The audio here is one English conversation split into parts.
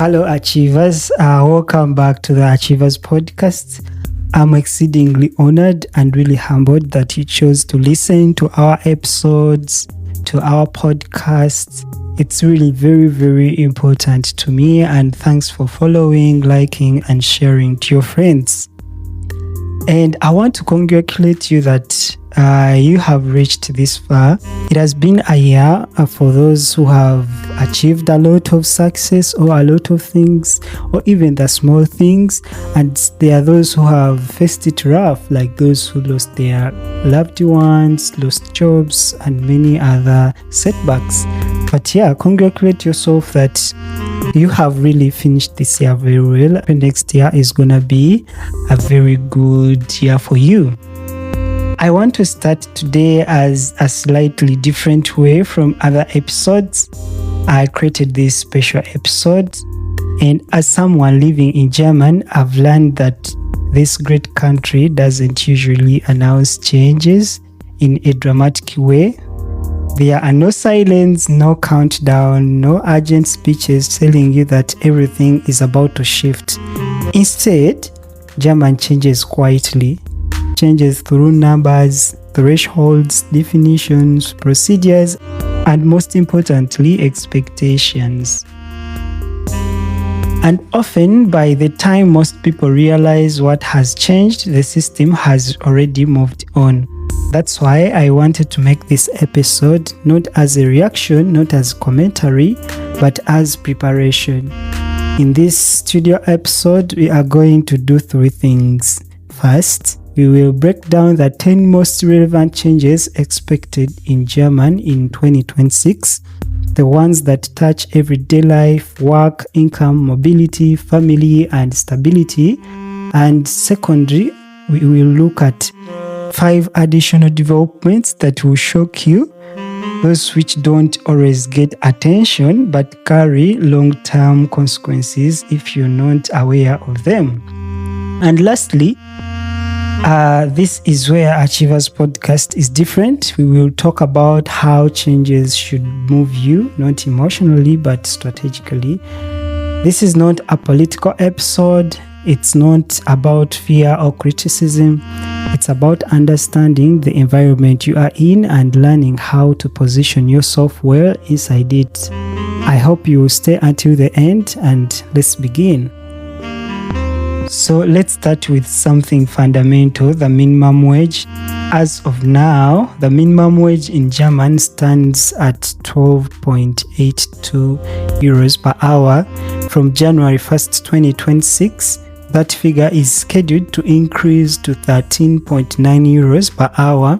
Hello, Achievers. Welcome back to the Achievers podcast. I'm exceedingly honored and really humbled that you chose to listen to our episodes, to our podcast. It's really very, very important to me, and thanks for following, liking, and sharing to your friends. And I want to congratulate you that you have reached this far. It has been a year for those who have achieved a lot of success or a lot of things, or even the small things. And there are those who have faced it rough, like those who lost their loved ones, lost jobs, and many other setbacks. But yeah, congratulate yourself that you have really finished this year very well. The next year is gonna be a very good year for you. I want to start today as a slightly different way from other episodes. I created this special episode, and as someone living in Germany, I've learned that this great country doesn't usually announce changes in a dramatic way. There are no silence, no countdown, no urgent speeches telling you that everything is about to shift. Instead, German changes quietly, changes through numbers, thresholds, definitions, procedures, and most importantly, expectations. And often, by the time most people realize what has changed, the system has already moved on. That's why I wanted to make this episode not as a reaction, not as commentary, but as preparation. In this studio episode, we are going to do three things. First, we will break down the 10 most relevant changes expected in Germany in 2026, the ones that touch everyday life, work, income, mobility, family, and stability. And secondly, we will look at 5 additional developments that will shock you, those which don't always get attention but carry long-term consequences if you're not aware of them. And lastly, this is where Achievers Podcast is different. We will talk about how changes should move you, not emotionally, but strategically. This is not a political episode. It's not about fear or criticism. It's about understanding the environment you are in and learning how to position yourself well inside it. I hope you will stay until the end, and let's begin. So let's start with something fundamental, the minimum wage. As of now, the minimum wage in Germany stands at 12.82 euros per hour from January 1st, 2026. That figure is scheduled to increase to 13.9 euros per hour.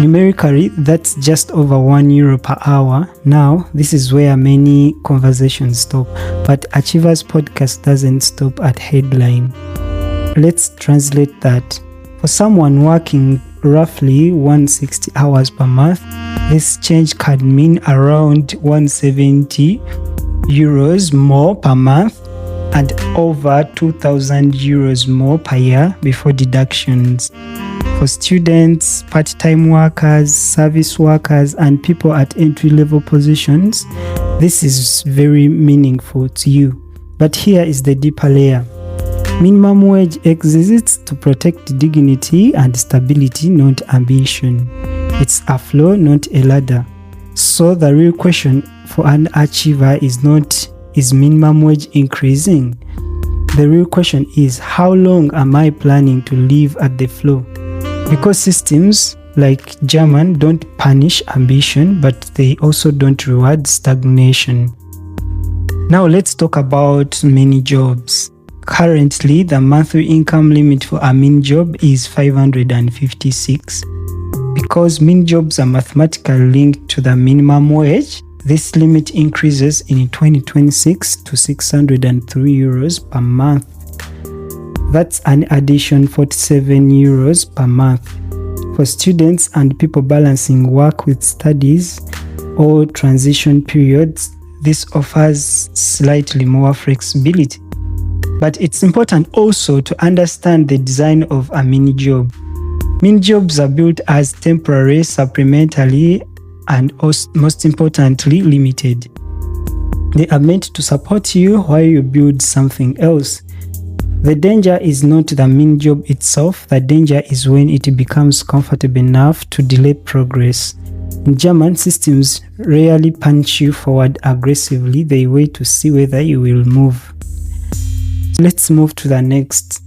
Numerically, that's just over 1 euro per hour. Now, this is where many conversations stop, but Achievers Podcast doesn't stop at headline. Let's translate that. For someone working roughly 160 hours per month, this change can mean around 170 euros more per month and over 2,000 euros more per year before deductions. For students, part-time workers, service workers, and people at entry-level positions, this is very meaningful to you. But here is the deeper layer. Minimum wage exists to protect dignity and stability, not ambition. It's a floor, not a ladder. So the real question for an achiever is not, is minimum wage increasing? The real question is, how long am I planning to live at the floor? Because systems like German don't punish ambition, but they also don't reward stagnation. Now let's talk about mini jobs. Currently, the monthly income limit for a mini job is 556. Because mini jobs are mathematically linked to the minimum wage, this limit increases in 2026 to 603 euros per month. That's an addition 47 euros per month. For students and people balancing work with studies or transition periods, this offers slightly more flexibility. But it's important also to understand the design of a mini job. Mini jobs are built as temporary, supplementary, and most importantly, limited. They are meant to support you while you build something else. The danger is not the main job itself. The danger is when it becomes comfortable enough to delay progress. In German, systems rarely punch you forward aggressively. They wait to see whether you will move. Let's move to the next.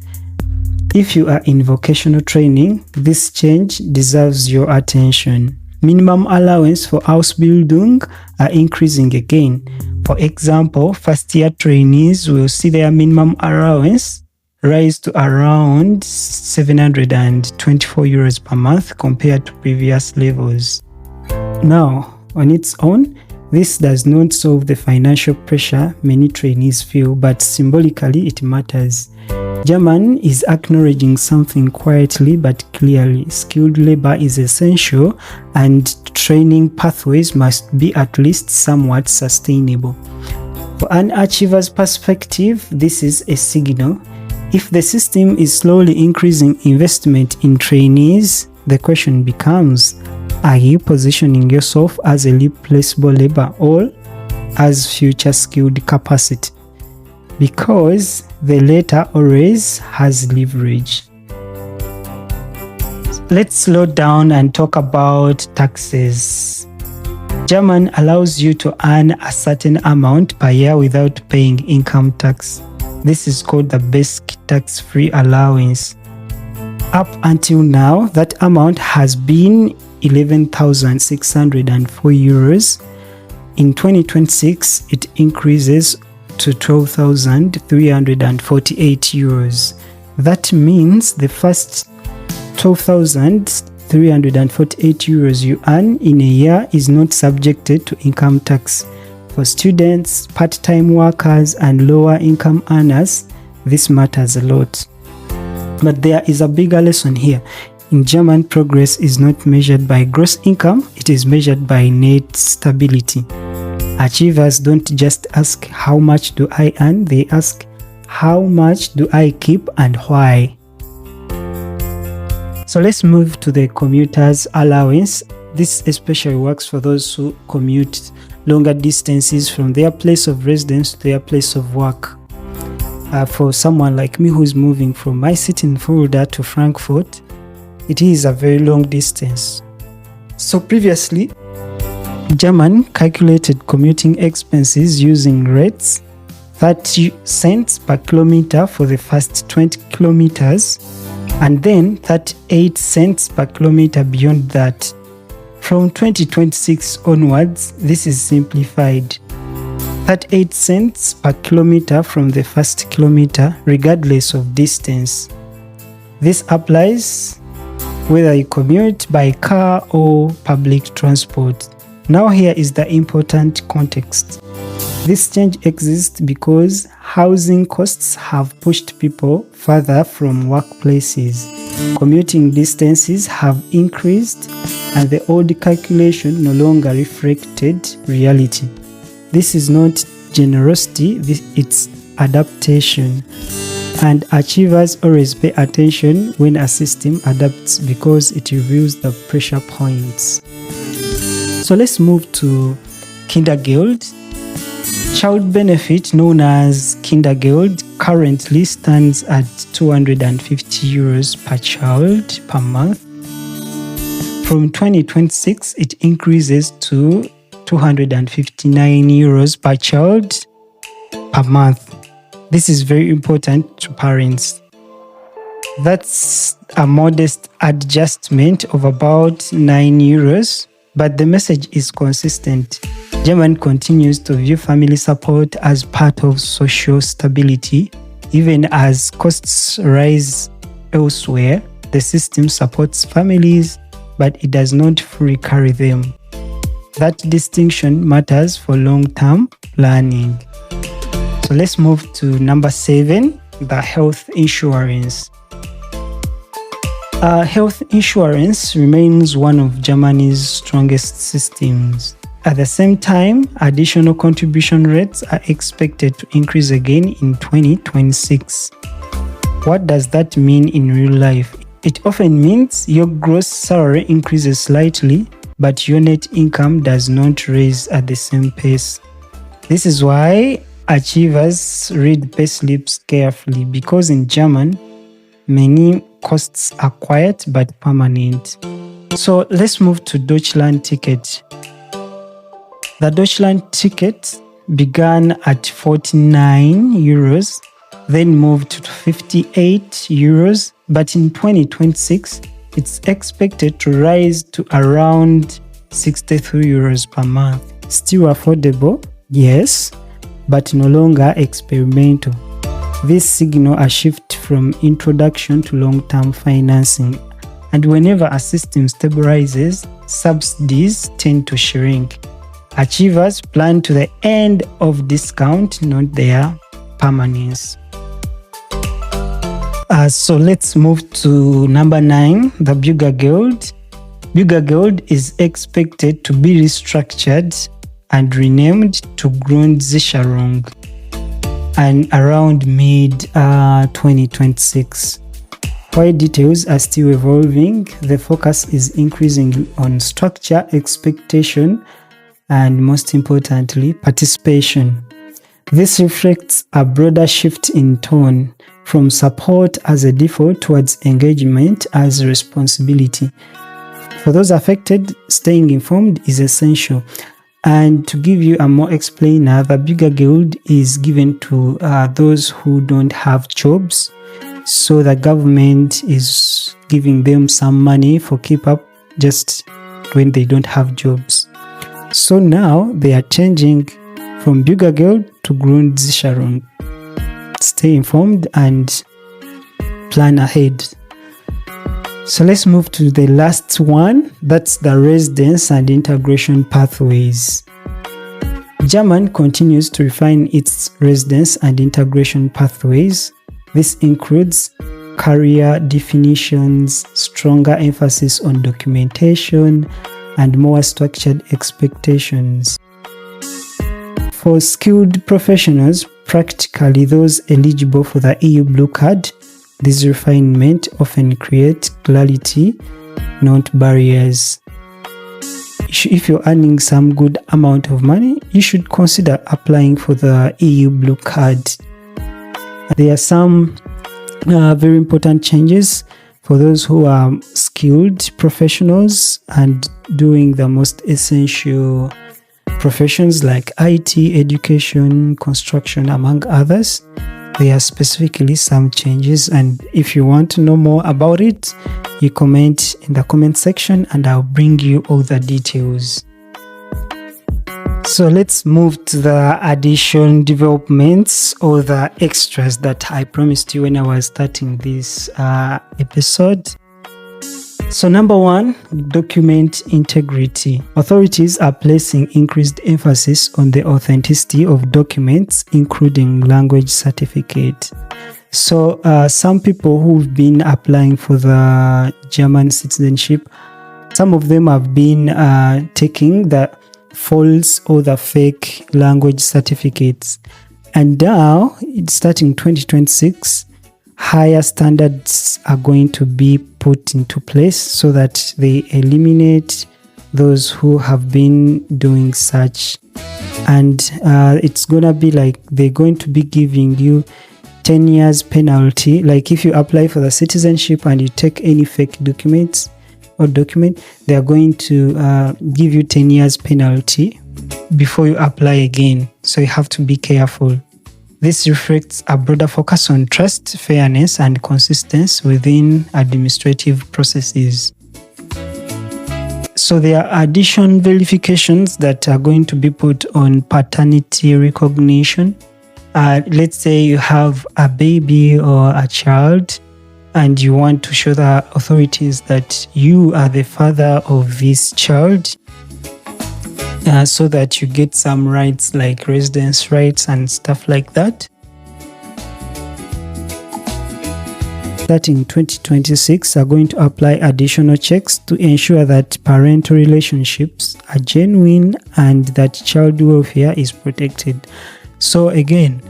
If you are in vocational training, this change deserves your attention. Minimum allowance for Ausbildung are increasing again. For example, first-year trainees will see their minimum allowance rise to around 724 euros per month compared to previous levels. Now, on its own, this does not solve the financial pressure many trainees feel, but symbolically it matters. German is acknowledging something quietly but clearly. Skilled labor is essential, and training pathways must be at least somewhat sustainable. For an achiever's perspective, this is a signal. If the system is slowly increasing investment in trainees, the question becomes, are you positioning yourself as a replaceable labor or as future skilled capacity? Because the latter always has leverage. Let's slow down and talk about taxes. German allows you to earn a certain amount per year without paying income tax. This is called the basic tax-free allowance. Up until now, that amount has been 11,604 euros. In 2026, it increases to 12,348 euros. That means the first 12,348 euros you earn in a year is not subjected to income tax. For students, part-time workers, and lower income earners, this matters a lot. But there is a bigger lesson here. In German, progress is not measured by gross income, it is measured by net stability. Achievers don't just ask, how much do I earn? They ask, how much do I keep and why? So let's move to the commuter's allowance. This especially works for those who commute longer distances from their place of residence to their place of work. For someone like me who's moving from my city in Florida to Frankfurt, it is a very long distance. So previously, German calculated commuting expenses using rates: 30 cents per kilometer for the first 20 kilometers, and then 38 cents per kilometer beyond that. From 2026 onwards, this is simplified. 38 cents per kilometer from the first kilometer, regardless of distance. This applies whether you commute by car or public transport. Now here is the important context. This change exists because housing costs have pushed people further from workplaces. Commuting distances have increased, and the old calculation no longer reflected reality. This is not generosity, it's adaptation. And achievers always pay attention when a system adapts because it reveals the pressure points. So let's move to Kindergeld. Child benefit, known as Kindergeld, currently stands at 250 euros per child per month. From 2026, it increases to 259 euros per child per month. This is very important to parents. That's a modest adjustment of about 9 euros, but the message is consistent. German continues to view family support as part of social stability. Even as costs rise elsewhere, the system supports families, but it does not fully carry them. That distinction matters for long-term planning. So let's move to number 7, the health insurance. Health insurance remains one of Germany's strongest systems. At the same time, additional contribution rates are expected to increase again in 2026. What does that mean in real life? It often means your gross salary increases slightly, but your net income does not rise at the same pace. This is why achievers read payslips carefully, because in German, many costs are quiet but permanent. So let's move to Deutschland ticket. The Deutschland ticket began at 49 euros, then moved to 58 euros, but in 2026, it's expected to rise to around 63 euros per month. Still affordable, yes, but no longer experimental. This signals a shift from introduction to long-term financing, and whenever a system stabilizes, subsidies tend to shrink. Achievers plan to the end of discount, not their permanence. So let's move to number 9, the Bürgergeld. Bürgergeld is expected to be restructured and renamed to Grundsicherung and around mid-2026. While details are still evolving, the focus is increasing on structure, expectation, and most importantly, participation. This reflects a broader shift in tone from support as a default towards engagement as a responsibility. For those affected, staying informed is essential. And to give you a more explainer, the Bürgergeld is given to those who don't have jobs. So the government is giving them some money for keep up just when they don't have jobs. So now they are changing from Bürgergeld to Grundsicherung. Stay informed and plan ahead. So let's move to the last one. That's the residence and integration pathways. German continues to refine its residence and integration pathways. This includes career definitions, stronger emphasis on documentation, and more structured expectations. For skilled professionals, practically those eligible for the EU Blue Card, this refinement often creates clarity, not barriers. If you're earning some good amount of money, you should consider applying for the EU Blue Card. There are some very important changes for those who are skilled professionals and doing the most essential professions like IT, education, construction, among others. There are specifically some changes, and if you want to know more about it, you comment in the comment section and I'll bring you all the details. So let's move to the addition developments or the extras that I promised you when I was starting this episode. So number 1, document integrity. Authorities are placing increased emphasis on the authenticity of documents, including language certificate. So some people who've been applying for the German citizenship, some of them have been taking the false or the fake language certificates. And now, starting 2026, higher standards are going to be put into place so that they eliminate those who have been doing such. And it's gonna be like they're going to be giving you 10 years penalty. Like if you apply for the citizenship and you take any fake documents or document, they are going to give you 10 years penalty before you apply again. So you have to be careful. This reflects a broader focus on trust, fairness, and consistency within administrative processes. So there are additional verifications that are going to be put on paternity recognition. Let's say you have a baby or a child and you want to show the authorities that you are the father of this child, so that you get some rights like residence rights and stuff like that. Starting 2026, are going to apply additional checks to ensure that parental relationships are genuine and that child welfare is protected. So again,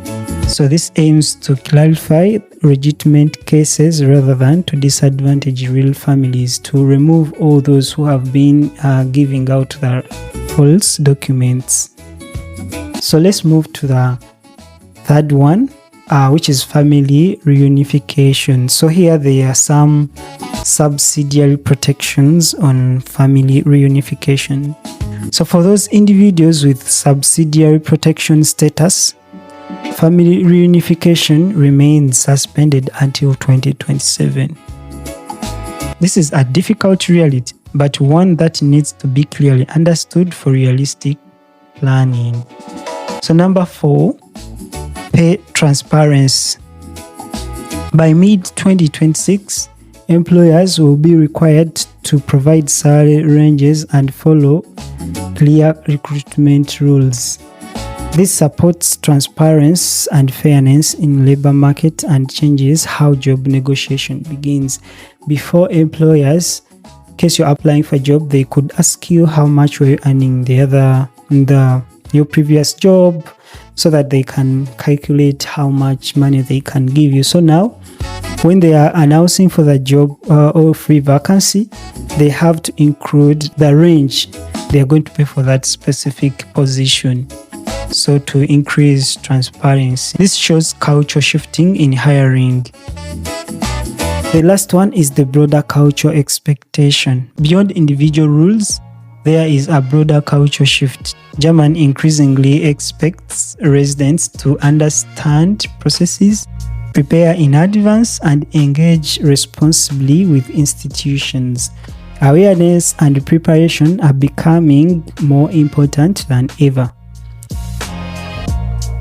this aims to clarify legitimate cases rather than to disadvantage real families, to remove all those who have been giving out the false documents. So let's move to the third one, which is family reunification. So here there are some subsidiary protections on family reunification. So for those individuals with subsidiary protection status, family reunification remains suspended until 2027. This is a difficult reality, but one that needs to be clearly understood for realistic planning. So number 4, pay transparency. By mid-2026, employers will be required to provide salary ranges and follow clear recruitment rules. This supports transparency and fairness in labor market and changes how job negotiation begins. Before, employers, in case you're applying for a job, they could ask you how much were you earning your previous job, so that they can calculate how much money they can give you. So now, when they are announcing for the job or free vacancy, they have to include the range they are going to pay for that specific position. So to increase transparency. This shows culture shifting in hiring. The last one is the broader culture expectation. Beyond individual rules, there is a broader culture shift. Germany increasingly expects residents to understand processes, prepare in advance, and engage responsibly with institutions. Awareness and preparation are becoming more important than ever.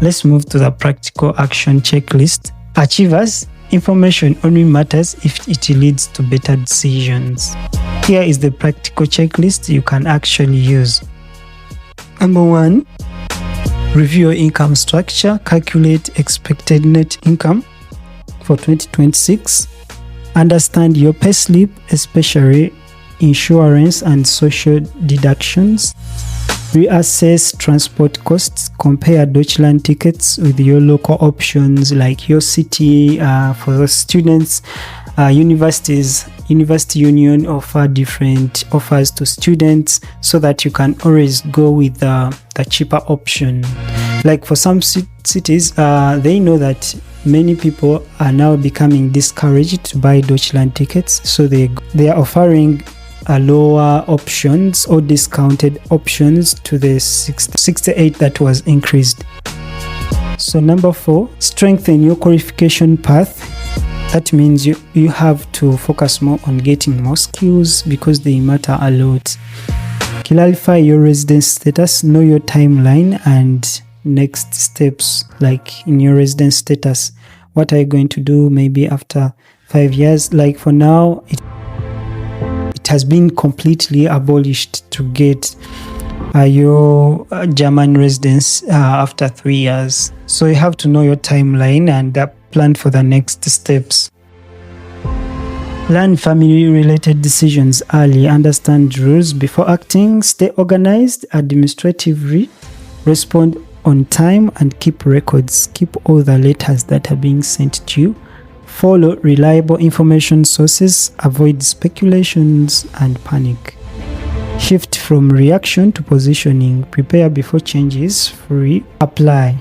Let's move to the practical action checklist. Achievers, information only matters if it leads to better decisions. Here is the practical checklist you can actually use. Number 1, review your income structure, calculate expected net income for 2026, understand your payslip, especially insurance and social deductions, reassess transport costs, compare Deutschland tickets with your local options like your city. For the students, University Union offer different offers to students, so that you can always go with the cheaper option. Like for some cities, they know that many people are now becoming discouraged to buy Deutschland tickets, so they are offering lower options or discounted options to the 68 that was increased. So number 4, strengthen your qualification path. That means you have to focus more on getting more skills because they matter a lot. Clarify your residence status, know your timeline and next steps. Like in your residence status, what are you going to do maybe after 5 years? Like for now, it has been completely abolished to get your German residence after 3 years. So you have to know your timeline and plan for the next steps. Learn family-related decisions early, understand rules before acting, stay organized administratively, respond on time, and keep records. Keep all the letters that are being sent to you. Follow reliable information sources, avoid speculations and panic. Shift from reaction to positioning, prepare before changes, apply.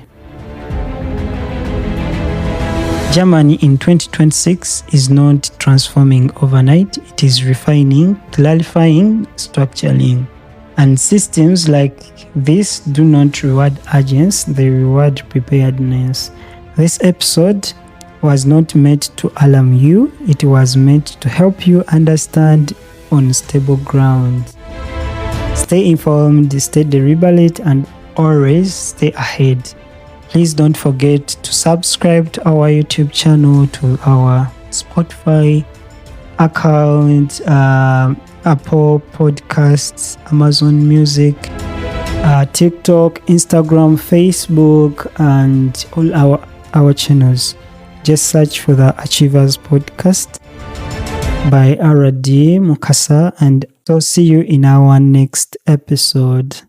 Germany in 2026 is not transforming overnight, it is refining, clarifying, structuring. And systems like this do not reward urgency, they reward preparedness. This episode was not meant to alarm you, it was meant to help you understand on stable ground. Stay informed, stay deliberate, and always stay ahead. Please don't forget to subscribe to our YouTube channel, to our Spotify account, Apple Podcasts, Amazon Music, TikTok, Instagram, Facebook, and all our channels. Just search for the Achievers Podcast by RD Mukasa, and I'll see you in our next episode.